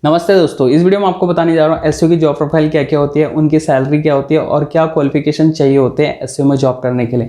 नमस्ते दोस्तों, इस वीडियो में आपको बताने जा रहा हूँ एसईओ की जॉब प्रोफाइल क्या क्या होती है, उनकी सैलरी क्या होती है और क्या क्वालिफिकेशन चाहिए होते हैं एसईओ में जॉब करने के लिए।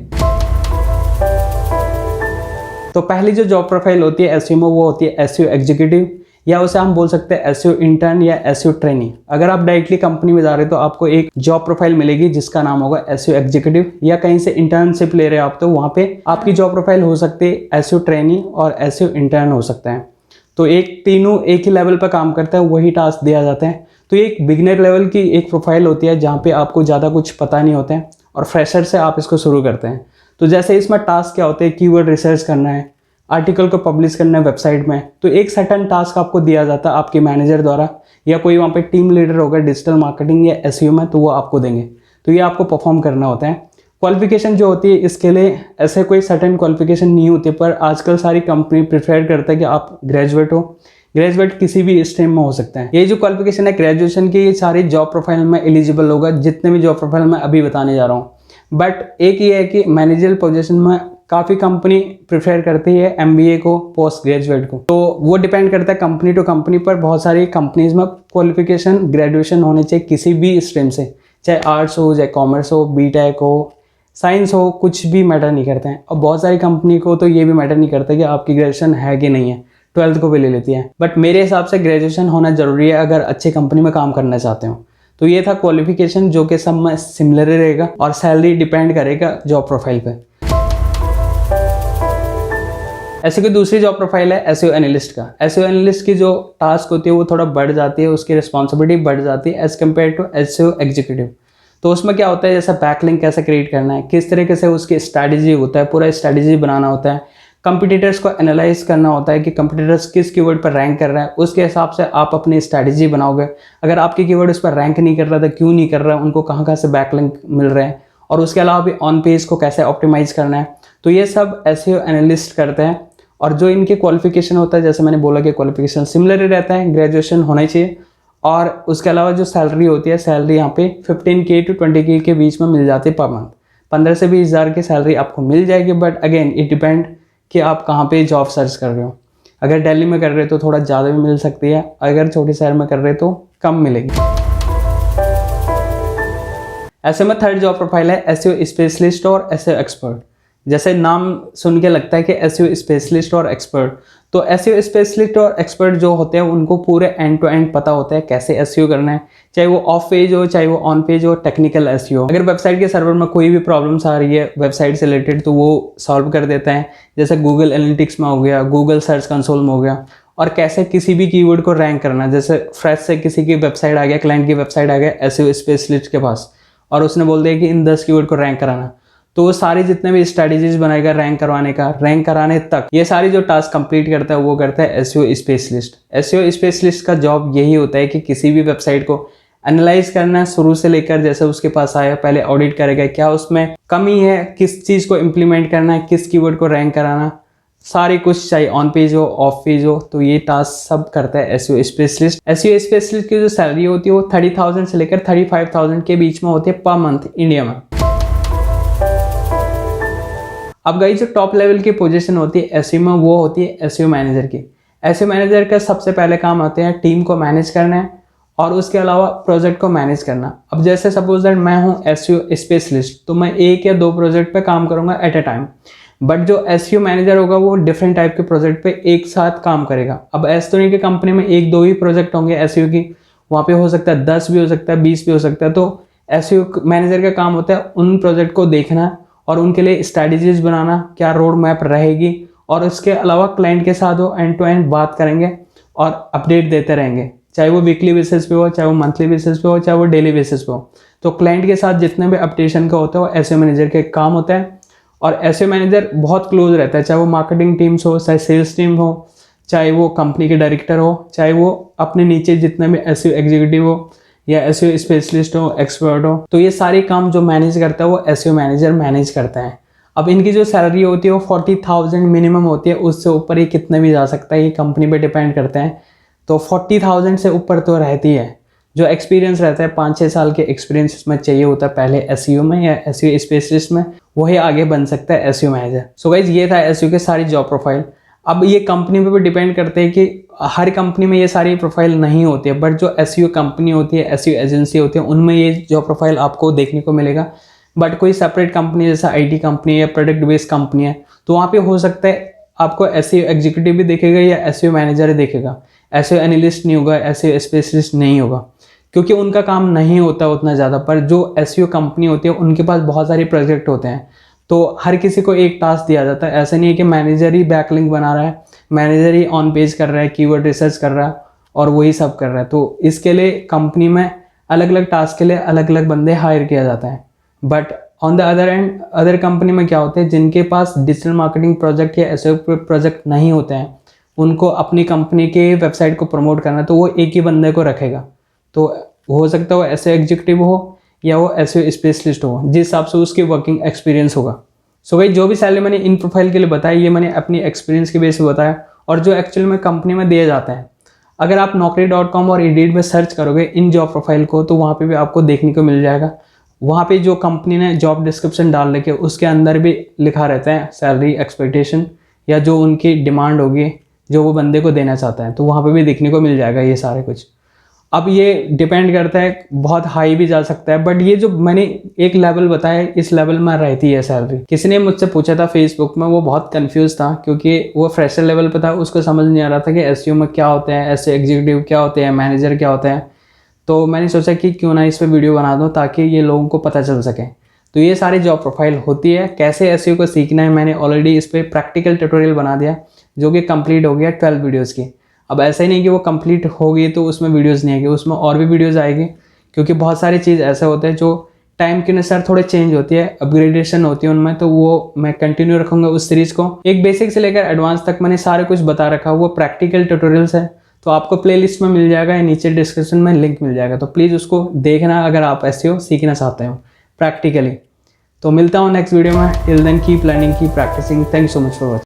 तो पहली जो जॉब प्रोफाइल होती है एसईओ में वो होती है एसईओ एग्जीक्यूटिव, या उसे हम बोल सकते हैं एसईओ इंटर्न या एसईओ ट्रेनी। अगर आप डायरेक्टली कंपनी में जा रहे हो तो आपको एक जॉब प्रोफाइल मिलेगी जिसका नाम होगा एसईओ एग्जीक्यूटिव, या कहीं से इंटर्नशिप ले रहे हो आप तो वहाँ पे आपकी जॉब प्रोफाइल हो सकती है एसईओ ट्रेनी और एसईओ इंटर्न हो सकता है। तो तीनों एक ही लेवल पर काम करता है, वही टास्क दिया जाता है। तो ये एक बिगिनर लेवल की एक प्रोफाइल होती है जहाँ पे आपको ज़्यादा कुछ पता नहीं होता है और फ्रेशर से आप इसको शुरू करते हैं। तो जैसे इसमें टास्क क्या होते हैं, कीवर्ड रिसर्च करना है, आर्टिकल को पब्लिश करना है वेबसाइट में। तो एक सर्टेन टास्क आपको दिया जाता है आपके मैनेजर द्वारा, या कोई वहाँ पे टीम लीडर होगा डिजिटल मार्केटिंग या एसईओ में, तो वो आपको देंगे। तो ये आपको परफॉर्म करना होता है। क्वालिफिकेशन जो होती है इसके लिए ऐसे कोई सर्टेन क्वालिफिकेशन नहीं होती, पर आजकल सारी कंपनी प्रेफर करता है कि आप ग्रेजुएट हो। ग्रेजुएट किसी भी स्ट्रीम में हो सकता है। ये जो क्वालिफिकेशन है ग्रेजुएशन की, ये सारी जॉब प्रोफाइल में एलिजिबल होगा, जितने भी जॉब प्रोफाइल मैं अभी बताने जा रहा हूँ। बट एक ये है कि मैनेजरियल पोजीशन में काफ़ी कंपनी प्रेफर करती है एमबीए को पोस्ट ग्रेजुएट को। तो वो डिपेंड करता है कंपनी टू कंपनी पर। बहुत सारी कंपनीज में क्वालिफिकेशन ग्रेजुएशन होने चाहिए किसी भी स्ट्रीम से, चाहे आर्ट्स हो, चाहे कॉमर्स हो, बीटेक हो, साइंस हो, कुछ भी मैटर नहीं करते हैं। और बहुत सारी कंपनी को तो ये भी मैटर नहीं करता कि आपकी ग्रेजुएशन है कि नहीं है, 12th को भी ले लेती है। बट मेरे हिसाब से ग्रेजुएशन होना जरूरी है अगर अच्छी कंपनी में काम करना चाहते हो। तो ये था क्वालिफिकेशन, जो कि सब में सिमिलर रहेगा और सैलरी डिपेंड करेगा जॉब प्रोफाइल पे। ऐसे की दूसरी जॉब प्रोफाइल है एसईओ एनालिस्ट का। एसईओ एनालिस्ट की जो टास्क होती है वो थोड़ा बढ़ जाती है, उसकी रिस्पॉन्सिबिलिटी बढ़ जाती है as compare to SEO executive. तो उसमें क्या होता है, जैसे बैकलिंक कैसे क्रिएट करना है, किस तरीके से उसकी स्ट्रैटेजी होता है, पूरा स्ट्रैटेजी बनाना होता है। कंपटीटर्स को एनालाइज करना होता है कि कंपटीटर्स किस कीवर्ड पर रैंक कर रहा है, उसके हिसाब से आप अपनी स्ट्रैटेजी बनाओगे। अगर आपकी कीवर्ड उस पर रैंक नहीं कर रहा था, क्यों नहीं कर रहा है, उनको कहाँ से बैकलिंक मिल रहे हैं, और उसके अलावा भी ऑन पेज को कैसे ऑप्टिमाइज करना है। तो ये सब एसईओ एनालिस्ट करते हैं। और जो इनके क्वालिफिकेशन होता है, जैसे मैंने बोला कि क्वालिफिकेशन सिमिलर ही रहता है, ग्रेजुएशन होना चाहिए। और उसके अलावा जो सैलरी होती है, सैलरी यहाँ पे 15K to 20K के बीच में मिल जाती है पर मंथ। 15 से 20 हज़ार की सैलरी आपको मिल जाएगी। बट अगेन इट डिपेंड कि आप कहाँ पे जॉब सर्च कर रहे हो। अगर दिल्ली में कर रहे हो तो थोड़ा ज़्यादा भी मिल सकती है, अगर छोटे शहर में कर रहे हो तो कम मिलेगी। ऐसे में थर्ड जॉब प्रोफाइल है एसईओ स्पेशलिस्ट और एसईओ एक्सपर्ट। जैसे नाम सुन के लगता है कि एसईओ स्पेशलिस्ट और एक्सपर्ट, तो एसईओ स्पेशलिस्ट और एक्सपर्ट जो होते हैं उनको पूरे एंड टू एंड पता होता है कैसे एसईओ करना है, चाहे वो ऑफ पेज हो चाहे वो ऑन पेज हो, टेक्निकल एसईओ। अगर वेबसाइट के सर्वर में कोई भी प्रॉब्लम्स आ रही है वेबसाइट से रिलेटेड तो वो सॉल्व कर देता है, जैसे गूगल एनालिटिक्स में हो गया, गूगल सर्च कंसोल में हो गया। और कैसे किसी भी कीवर्ड को रैंक करना, जैसे फ्रेश से किसी की वेबसाइट आ गया, क्लाइंट की वेबसाइट आ गया एसईओ स्पेशलिस्ट के पास, और उसने बोल दिया कि इन 10 कीवर्ड को रैंक कराना, तो वो सारी जितने भी स्ट्रैटेजीज बनाएगा रैंक करवाने का, रैंक कराने तक, ये सारी जो टास्क कंप्लीट करता है वो करता है एसईओ स्पेशलिस्ट। एसईओ स्पेशलिस्ट का जॉब यही होता है कि किसी भी वेबसाइट को एनालाइज करना है शुरू से लेकर, जैसे उसके पास आया पहले ऑडिट करेगा क्या उसमें कमी है, किस चीज़ को इम्प्लीमेंट करना है, किस कीवर्ड को रैंक कराना, सारी कुछ, चाहे ऑन पेज हो ऑफ पेज हो, तो ये टास्क सब करता है एसईओ स्पेशलिस्ट। एसईओ स्पेशलिस्ट की जो सैलरी होती है वो 30,000 से लेकर 35,000 के बीच में होती है पर मंथ इंडिया में। अब गई जो टॉप लेवल की पोजीशन होती है एसईओ में वो होती है एसईओ मैनेजर की। एसईओ मैनेजर का सबसे पहले काम होते हैं टीम को मैनेज करना है और उसके अलावा प्रोजेक्ट को मैनेज करना। अब जैसे सपोज दैट मैं हूँ एसईओ स्पेशलिस्ट, तो मैं 1 या 2 प्रोजेक्ट पे काम करूँगा एट ए टाइम। बट जो एसईओ मैनेजर होगा वो डिफरेंट टाइप के प्रोजेक्ट पे एक साथ काम करेगा। अब ऐसे तो नहीं कि कंपनी में 1-2 ही प्रोजेक्ट होंगे एसईओ की, वहाँ पे हो सकता है 10 भी हो सकता है, 20 भी हो सकता है। तो एसईओ मैनेजर का काम होता है उन प्रोजेक्ट को देखना और उनके लिए स्ट्रैटेजीज बनाना, क्या रोड मैप रहेगी, और उसके अलावा क्लाइंट के साथ वो एंड टू एंड बात करेंगे और अपडेट देते रहेंगे, चाहे वो वीकली बेसिस पे हो, चाहे वो मंथली बेसिस पे हो, चाहे वो डेली बेसिस पे हो। तो क्लाइंट के साथ जितने भी अपडेशन का होता है वो एसईओ मैनेजर के काम होता है। और एसईओ मैनेजर बहुत क्लोज रहता है, चाहे वो मार्केटिंग टीम्स हो, चाहे सेल्स टीम हो, चाहे वो कंपनी के डायरेक्टर हो, चाहे वो अपने नीचे जितने भी एसईओ एग्जीक्यूटिव हो या एसईओ स्पेशलिस्ट हो, एक्सपर्ट हो, तो ये सारे काम जो मैनेज करता है वो एसईओ मैनेजर मैनेज करता है। अब इनकी जो सैलरी होती है वो 40,000 मिनिमम होती है, उससे ऊपर ये कितने भी जा सकता है, ये कंपनी पे डिपेंड करते हैं। तो 40,000 से ऊपर तो रहती है। जो एक्सपीरियंस रहता है 5-6 साल के एक्सपीरियंस इसमें चाहिए होता है पहले एसईओ में या एसईओ स्पेशलिस्ट में, वही आगे बन सकता है एसईओ मैनेजर। सो गाइज ये था एसईओ के सारी जॉब प्रोफाइल। अब ये कंपनी पे भी डिपेंड करते हैं कि हर कंपनी में ये सारी प्रोफाइल नहीं होती है, बट जो एसईओ कंपनी होती है, एसईओ एजेंसी होती है, उनमें ये जॉब प्रोफाइल आपको देखने को मिलेगा। बट कोई सेपरेट कंपनी जैसा आईटी कंपनी या प्रोडक्ट बेस्ड कंपनी है तो वहाँ पे हो सकता है आपको एसईओ एग्जीक्यूटिव भी देखेगा या एसईओ मैनेजर देखेगा, एसईओ एनालिस्ट नहीं होगा, एसईओ स्पेशलिस्ट नहीं होगा, क्योंकि उनका काम नहीं होता उतना ज़्यादा। पर जो एसईओ कंपनी होती है उनके पास बहुत सारे प्रोजेक्ट होते हैं, तो हर किसी को एक टास्क दिया जाता है। ऐसा नहीं है कि मैनेजर ही बैकलिंक बना रहा है, मैनेजर ही ऑन पेज कर रहा है, कीवर्ड रिसर्च कर रहा है और वही सब कर रहा है। तो इसके लिए कंपनी में अलग अलग टास्क के लिए अलग अलग बंदे हायर किया जाता है। But on the other and other company में क्या होते हैं, जिनके पास डिजिटल मार्केटिंग प्रोजेक्ट या एसईओ प्रोजेक्ट नहीं होते हैं, उनको अपनी कंपनी के वेबसाइट को प्रमोट करना है तो वो एक ही बंदे को रखेगा। तो हो सकता है वो एसईओ एग्जीक्यूटिव हो या वो एसईओ स्पेशलिस्ट हो, जिस हिसाब से उसकी वर्किंग एक्सपीरियंस होगा। सो भाई जो भी सैलरी मैंने इन प्रोफाइल के लिए बताया ये मैंने अपनी एक्सपीरियंस के बेस पे बताया और जो एक्चुअल में कंपनी में दिए जाते हैं। अगर आप naukri.com और इंडीड में सर्च करोगे इन जॉब प्रोफाइल को तो वहाँ पे भी आपको देखने को मिल जाएगा। वहाँ पे जो कंपनी ने जॉब डिस्क्रिप्शन डाल रखे उसके अंदर भी लिखा रहता है सैलरी एक्सपेक्टेशन या जो उनकी डिमांड होगी जो वो बंदे को देना चाहता है, तो वहाँ पे भी देखने को मिल जाएगा ये सारे कुछ। अब ये डिपेंड करता है, बहुत हाई भी जा सकता है, बट ये जो मैंने एक लेवल बताया इस लेवल में रहती है सैलरी। किसी ने मुझसे पूछा था फेसबुक में, वो बहुत कंफ्यूज था क्योंकि वो फ्रेशर लेवल पे था, उसको समझ नहीं आ रहा था कि एसईओ में क्या होते हैं, एसईओ एग्जीक्यूटिव क्या होते हैं, मैनेजर क्या होते हैं। तो मैंने सोचा कि क्यों ना इस पर वीडियो बना दूँ ताकि ये लोगों को पता चल सके। तो ये सारी जॉब प्रोफाइल होती है, कैसे एसईओ को सीखना है मैंने ऑलरेडी इस पर प्रैक्टिकल ट्यूटोरियल बना दिया जो कि कंप्लीट हो गया 12 वीडियोज़ की। अब ऐसा ही नहीं कि वो कंप्लीट होगी तो उसमें वीडियोज़ नहीं आएगी, उसमें और भी वीडियोज़ आएगी, क्योंकि बहुत सारी चीज़ ऐसे होते हैं जो टाइम के अनुसार थोड़े चेंज होती है, अपग्रेडेशन होती है उनमें, तो वो मैं कंटिन्यू रखूँगा उस सीरीज़ को। एक बेसिक से लेकर एडवांस तक मैंने सारे कुछ बता रखा, वो प्रैक्टिकल ट्यूटोरियल्स है, तो आपको प्लेलिस्ट में मिल जाएगा या नीचे डिस्क्रिप्शन में लिंक मिल जाएगा, तो प्लीज़ उसको देखना अगर आप एसईओ सीखना चाहते हो प्रैक्टिकली। तो मिलता हूँ नेक्स्ट वीडियो में, till then keep learning, keep practicing. Thank you so much for watching.